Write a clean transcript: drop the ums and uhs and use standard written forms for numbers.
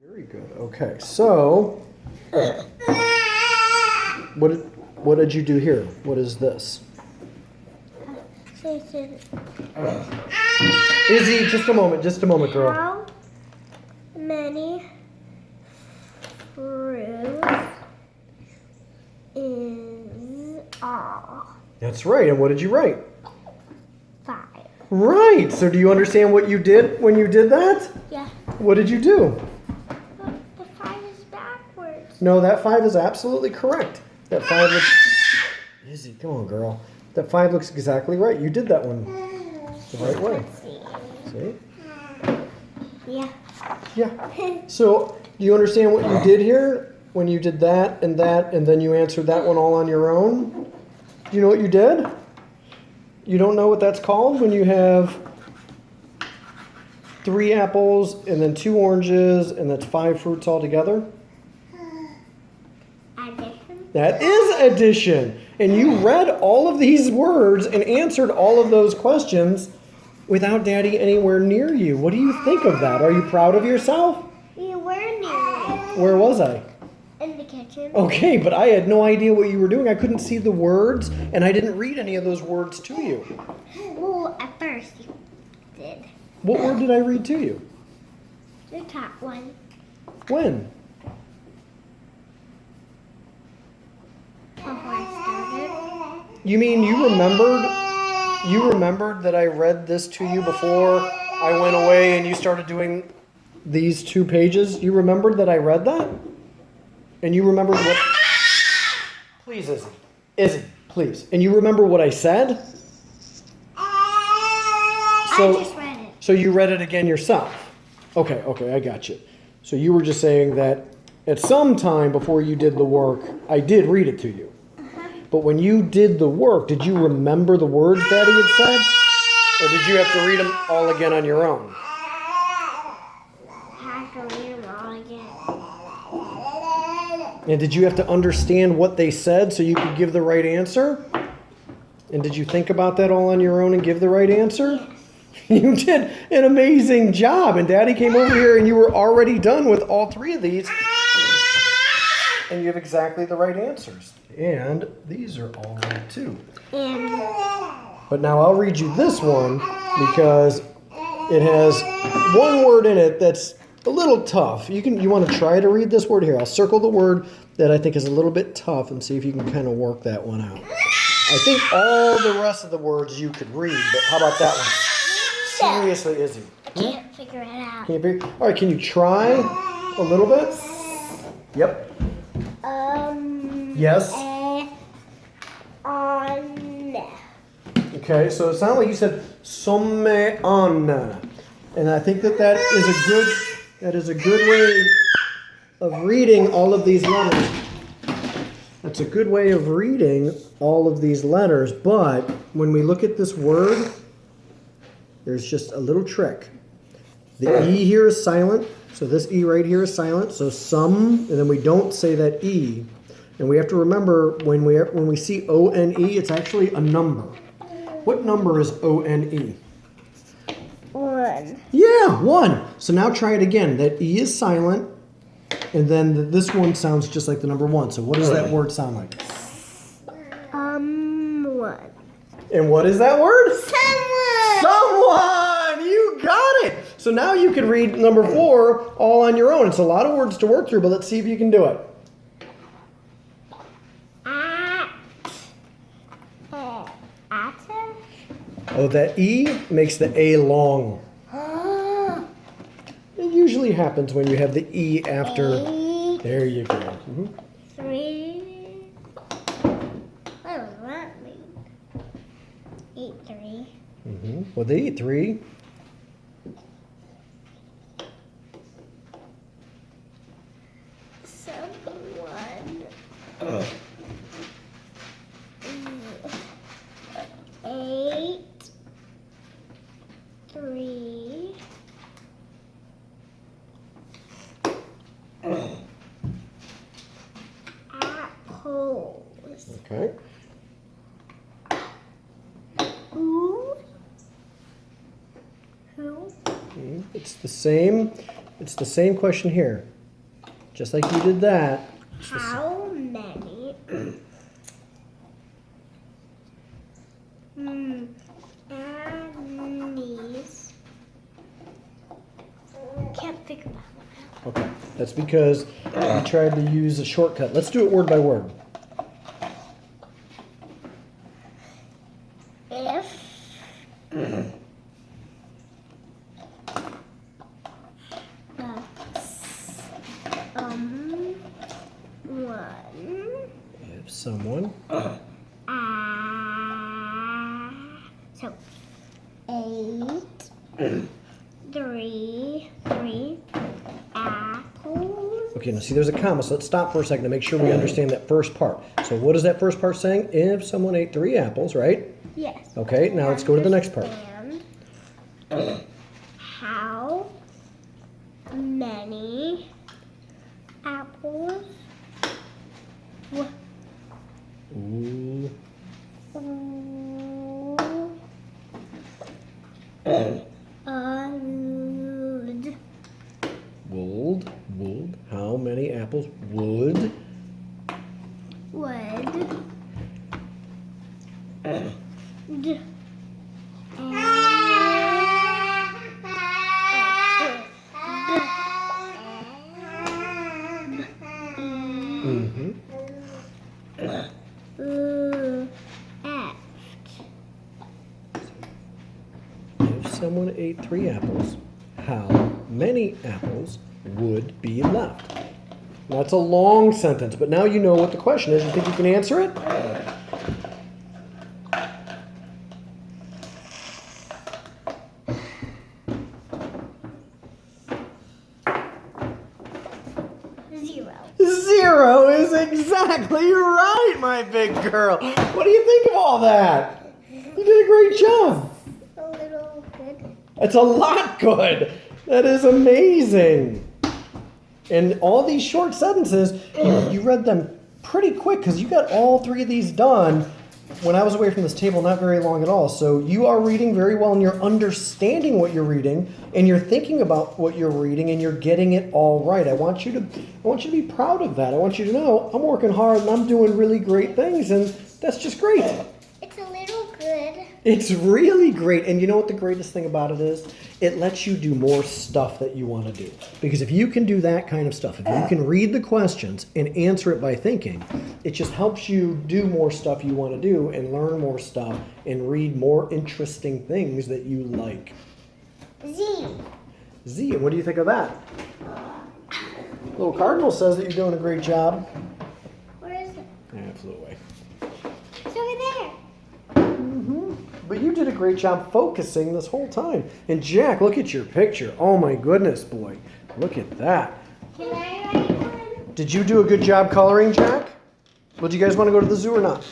Very good. Okay, so what did you do here? What is this? Izzy, just a moment, girl. How many fruits is all? That's right. And what did you write? 5. Right. So do you understand what you did when you did that? Yeah. What did you do? But the 5 is backwards. No, that 5 is absolutely correct. That 5 looks... Izzy, come on, girl. That 5 looks exactly right. You did that one the right way. Let's see. See? Yeah. Yeah. So do you understand what you did here? When you did that, and then you answered that one all on your own? Do you know what you did? You don't know what that's called when you have 3 apples and then 2 oranges and that's 5 fruits all together? Addition. That is addition. And you read all of these words and answered all of those questions without Daddy anywhere near you. What do you think of that? Are you proud of yourself? You were near me. Where was I? In the kitchen. Okay, but I had no idea what you were doing. I couldn't see the words, and I didn't read any of those words to you. Well, at first you did. What word did I read to you? The top one. When? Before I started. You mean you remembered? You remembered that I read this to you before I went away and you started doing these 2 pages? You remembered that I read that? And you remembered what... Please, Izzy. Izzy, please. And you remember what I said? I just read it. So you read it again yourself? Okay, I got you. So you were just saying that at some time before you did the work, I did read it to you. But when you did the work, did you remember the words Daddy had said? Or did you have to read them all again on your own? I have to read them all again. And did you have to understand what they said so you could give the right answer? And did you think about that all on your own and give the right answer? Yes. You did an amazing job. And Daddy came over here and you were already done with all 3 of these. And you have exactly the right answers. And these are all right too. But now I'll read you this one because it has one word in it that's a little tough. You want to try to read this word here. I'll circle the word that I think is a little bit tough and see if you can kind of work that one out. I think all the rest of the words you could read, but how about that one? Seriously, Izzy. I can't figure it out. All right, can you try a little bit? Yep. Yes. On. Okay, so it sounded like you said sommeanna. And I think that is a good way of reading all of these letters. That's a good way of reading all of these letters, but when we look at this word, there's just a little trick. The E here is silent, so this E right here is silent, so some, and then we don't say that E. And we have to remember when we see O-N-E, it's actually a number. What number is O-N-E? 1. Yeah, 1. So now try it again. That E is silent, and then this one sounds just like the number 1. So what does that word sound like? 1. And what is that word? Someone. Someone! You got it! So now you can read number 4 all on your own. It's a lot of words to work through, but let's see if you can do it. Oh, that E makes the A long. It usually happens when you have the E after. 8, There you go. 3. What does that mean? 8, 3. Well, they eat 3. Someone. 8, 3. Apples. Okay. Who? It's the same It's the same question here. Just like you did that. How many Annie's? Can't think about it. Okay, that's because we tried to use a shortcut. Let's do it word by word. If one. If someone. So 8, 3 apples. Okay, now see there's a comma, so let's stop for a second to make sure we understand that first part. So what is that first part saying? If someone ate 3 apples, right? Yes. Okay, now let's go to the next part. And how many apples Ooh. Would. How many apples would? Mm-hmm. If someone ate 3 apples, how many apples would be left? That's a long sentence, but now you know what the question is. You think you can answer it? Zero is exactly right, my big girl. What do you think of all that? You did a great job. A little good. It's a lot good. That is amazing. And all these short sentences, you read them pretty quick because you got all 3 of these done when I was away from this table, not very long at all. So you are reading very well and you're understanding what you're reading and you're thinking about what you're reading and you're getting it all right. I want you to be proud of that. I want you to know I'm working hard and I'm doing really great things and that's just great. It's a little good. It's really great. And you know what the greatest thing about it is? It lets you do more stuff that you want to do. Because if you can do that kind of stuff, if you can read the questions and answer it by thinking, it just helps you do more stuff you want to do and learn more stuff and read more interesting things that you like. Z, and what do you think of that? Little Cardinal says that you're doing a great job. Where is it? Yeah, it flew away. It's over there. But you did a great job focusing this whole time. And Jack, look at your picture. Oh my goodness, boy. Look at that. Can I write one? Did you do a good job coloring, Jack? Well, do you guys want to go to the zoo or not?